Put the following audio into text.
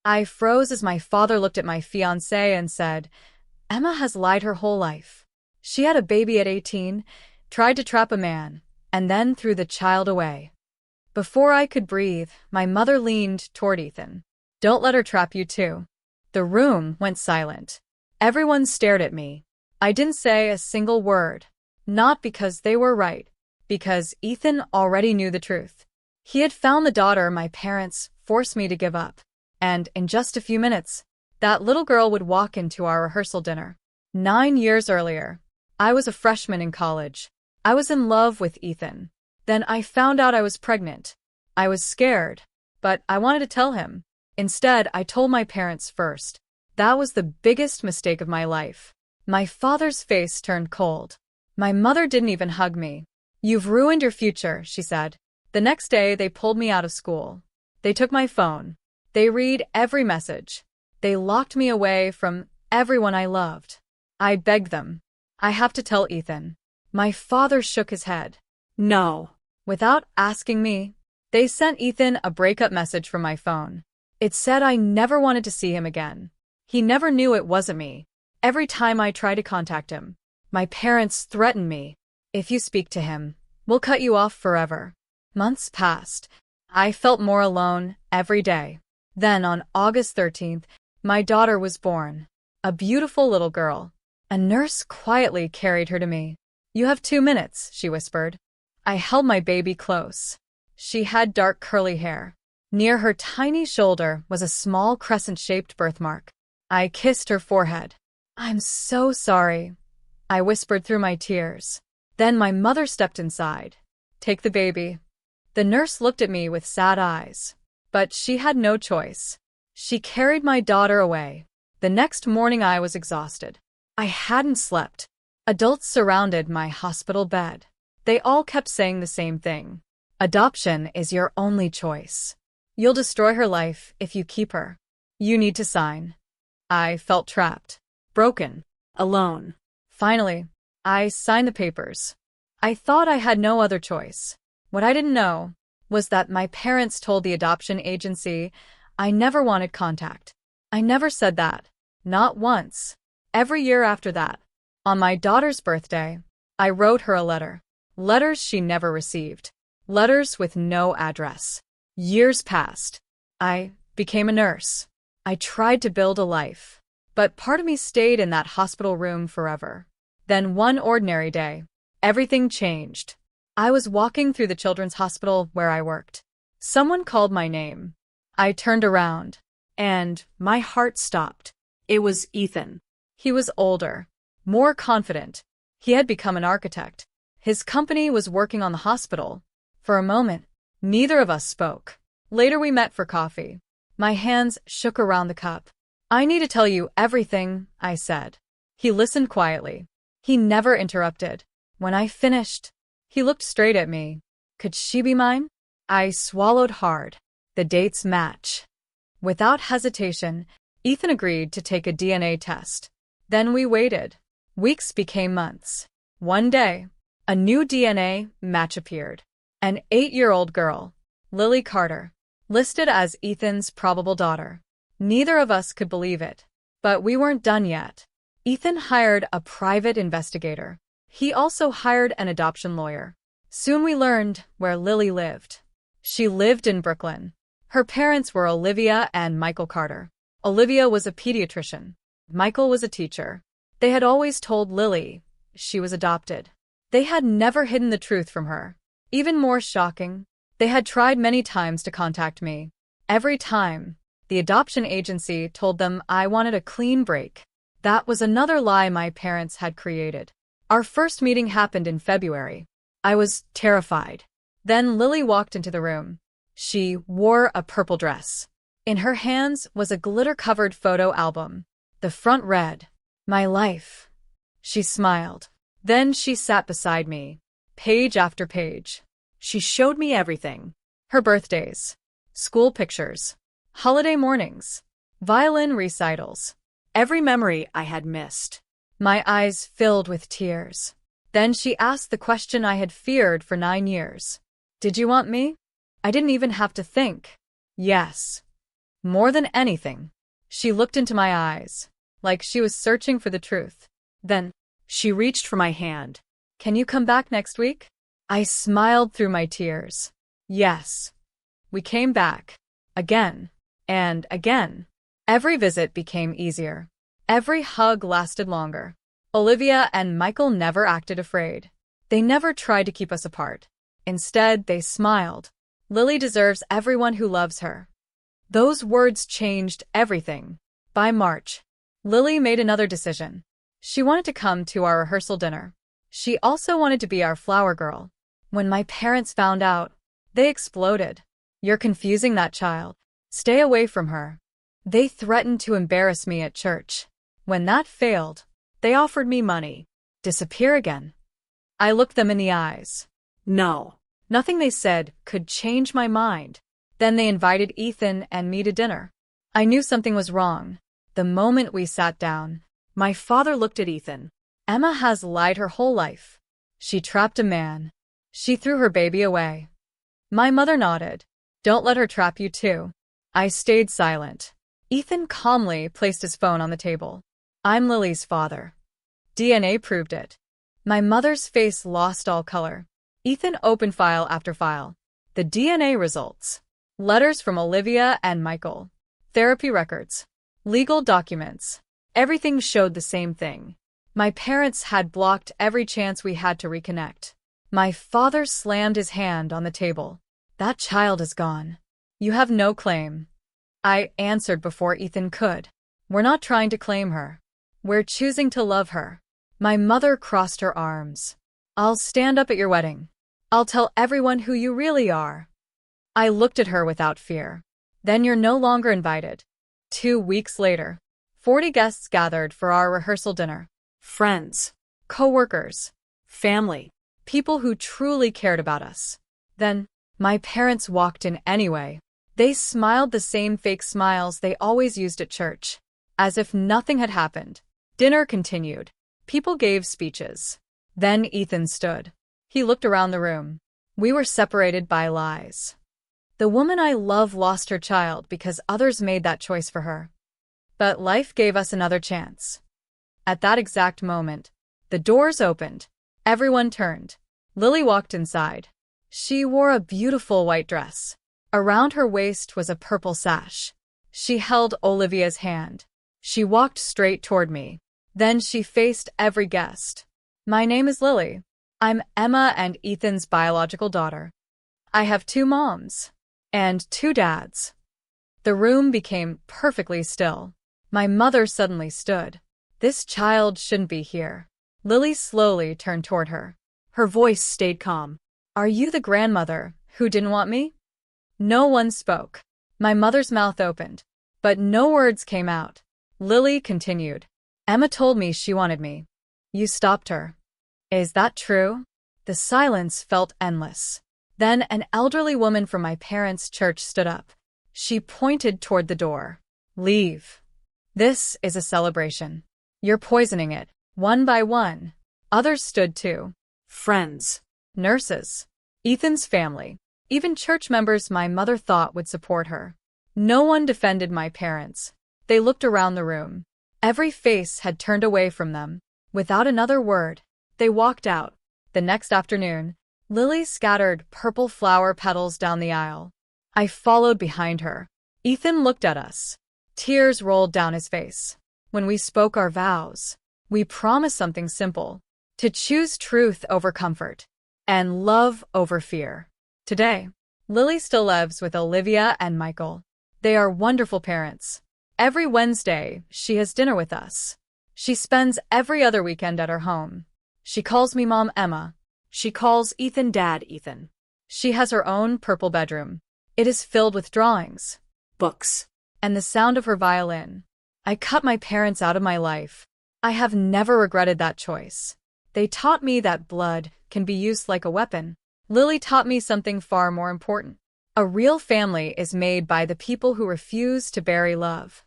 I froze as my father looked at my fiancé and said, "Emma has lied her whole life. She had a baby at 18, tried to trap a man, and then threw the child away." Before I could breathe, my mother leaned toward Ethan. "Don't let her trap you too." The room went silent. Everyone stared at me. I didn't say a single word. Not because they were right, because Ethan already knew the truth. He had found the daughter my parents forced me to give up. And in just a few minutes, that little girl would walk into our rehearsal dinner. 9 years earlier, I was a freshman in college. I was in love with Ethan. Then I found out I was pregnant. I was scared, but I wanted to tell him. Instead, I told my parents first. That was the biggest mistake of my life. My father's face turned cold. My mother didn't even hug me. "You've ruined your future," she said. The next day, they pulled me out of school. They took my phone. They read every message. They locked me away from everyone I loved. I begged them. "I have to tell Ethan." My father shook his head. "No." Without asking me, they sent Ethan a breakup message from my phone. It said I never wanted to see him again. He never knew it wasn't me. Every time I tried to contact him, my parents threatened me. "If you speak to him, we'll cut you off forever." Months passed. I felt more alone every day. Then on August 13th, my daughter was born. A beautiful little girl. A nurse quietly carried her to me. "You have 2 minutes," she whispered. I held my baby close. She had dark curly hair. Near her tiny shoulder was a small crescent-shaped birthmark. I kissed her forehead. "I'm so sorry," I whispered through my tears. Then my mother stepped inside. "Take the baby." The nurse looked at me with sad eyes. But she had no choice. She carried my daughter away. The next morning I was exhausted. I hadn't slept. Adults surrounded my hospital bed. They all kept saying the same thing. "Adoption is your only choice. You'll destroy her life if you keep her. You need to sign." I felt trapped, broken, alone. Finally, I signed the papers. I thought I had no other choice. What I didn't know was that my parents told the adoption agency I never wanted contact. I never said that. Not once. Every year after that, on my daughter's birthday, I wrote her a letter. Letters she never received. Letters with no address. Years passed. I became a nurse. I tried to build a life. But part of me stayed in that hospital room forever. Then one ordinary day, everything changed. I was walking through the children's hospital where I worked. Someone called my name. I turned around, and my heart stopped. It was Ethan. He was older, more confident. He had become an architect. His company was working on the hospital. For a moment, neither of us spoke. Later we met for coffee. My hands shook around the cup. "I need to tell you everything," I said. He listened quietly. He never interrupted. When I finished, he looked straight at me. Could she be mine? I swallowed hard. The dates match. Without hesitation, Ethan agreed to take a DNA test. Then we waited. Weeks became months. One day, a new DNA match appeared. An 8-year-old girl, Lily Carter, listed as Ethan's probable daughter. Neither of us could believe it. But we weren't done yet. Ethan hired a private investigator. He also hired an adoption lawyer. Soon we learned where Lily lived. She lived in Brooklyn. Her parents were Olivia and Michael Carter. Olivia was a pediatrician. Michael was a teacher. They had always told Lily she was adopted. They had never hidden the truth from her. Even more shocking, they had tried many times to contact me. Every time, the adoption agency told them I wanted a clean break. That was another lie my parents had created. Our first meeting happened in February. I was terrified. Then Lily walked into the room. She wore a purple dress. In her hands was a glitter-covered photo album. The front read, "My life." She smiled. Then she sat beside me, page after page. She showed me everything. Her birthdays, school pictures, holiday mornings, violin recitals, every memory I had missed. My eyes filled with tears. Then she asked the question I had feared for 9 years. "Did you want me?" I didn't even have to think. Yes. More than anything. She looked into my eyes, like she was searching for the truth. Then, she reached for my hand. Can you come back next week? I smiled through my tears. Yes. We came back. Again. And again. Every visit became easier. Every hug lasted longer. Olivia and Michael never acted afraid. They never tried to keep us apart. Instead, they smiled. Lily deserves everyone who loves her. Those words changed everything. By March, Lily made another decision. She wanted to come to our rehearsal dinner. She also wanted to be our flower girl. When my parents found out, they exploded. You're confusing that child. Stay away from her. They threatened to embarrass me at church. When that failed, they offered me money. Disappear again. I looked them in the eyes. No. Nothing they said could change my mind. Then they invited Ethan and me to dinner. I knew something was wrong. The moment we sat down, my father looked at Ethan. Emma has lied her whole life. She trapped a man. She threw her baby away. My mother nodded. Don't let her trap you too. I stayed silent. Ethan calmly placed his phone on the table. I'm Lily's father. DNA proved it. My mother's face lost all color. Ethan opened file after file. The DNA results. Letters from Olivia and Michael. Therapy records. Legal documents. Everything showed the same thing. My parents had blocked every chance we had to reconnect. My father slammed his hand on the table. That child is gone. You have no claim. I answered before Ethan could. We're not trying to claim her. We're choosing to love her. My mother crossed her arms. I'll stand up at your wedding. I'll tell everyone who you really are. I looked at her without fear. Then you're no longer invited. 2 weeks later, 40 guests gathered for our rehearsal dinner. Friends, co-workers, family, people who truly cared about us. Then, my parents walked in anyway. They smiled the same fake smiles they always used at church, as if nothing had happened. Dinner continued. People gave speeches. Then Ethan stood. He looked around the room. We were separated by lies. The woman I love lost her child because others made that choice for her. But life gave us another chance. At that exact moment, the doors opened. Everyone turned. Lily walked inside. She wore a beautiful white dress. Around her waist was a purple sash. She held Olivia's hand. She walked straight toward me. Then she faced every guest. My name is Lily. I'm Emma and Ethan's biological daughter. I have 2 moms. And 2 dads. The room became perfectly still. My mother suddenly stood. This child shouldn't be here. Lily slowly turned toward her. Her voice stayed calm. Are you the grandmother who didn't want me? No one spoke. My mother's mouth opened, but no words came out. Lily continued. Emma told me she wanted me. You stopped her. Is that true? The silence felt endless. Then an elderly woman from my parents' church stood up. She pointed toward the door. Leave. This is a celebration. You're poisoning it. One by one. Others stood too. Friends. Nurses. Ethan's family. Even church members my mother thought would support her. No one defended my parents. They looked around the room. Every face had turned away from them. Without another word, they walked out. The next afternoon, Lily scattered purple flower petals down the aisle. I followed behind her. Ethan looked at us. Tears rolled down his face. When we spoke our vows, we promised something simple. To choose truth over comfort. And love over fear. Today, Lily still lives with Olivia and Michael. They are wonderful parents. Every Wednesday, she has dinner with us. She spends every other weekend at her home. She calls me Mom Emma. She calls Ethan Dad Ethan. She has her own purple bedroom. It is filled with drawings, books, and the sound of her violin. I cut my parents out of my life. I have never regretted that choice. They taught me that blood can be used like a weapon. Lily taught me something far more important. A real family is made by the people who refuse to bury love.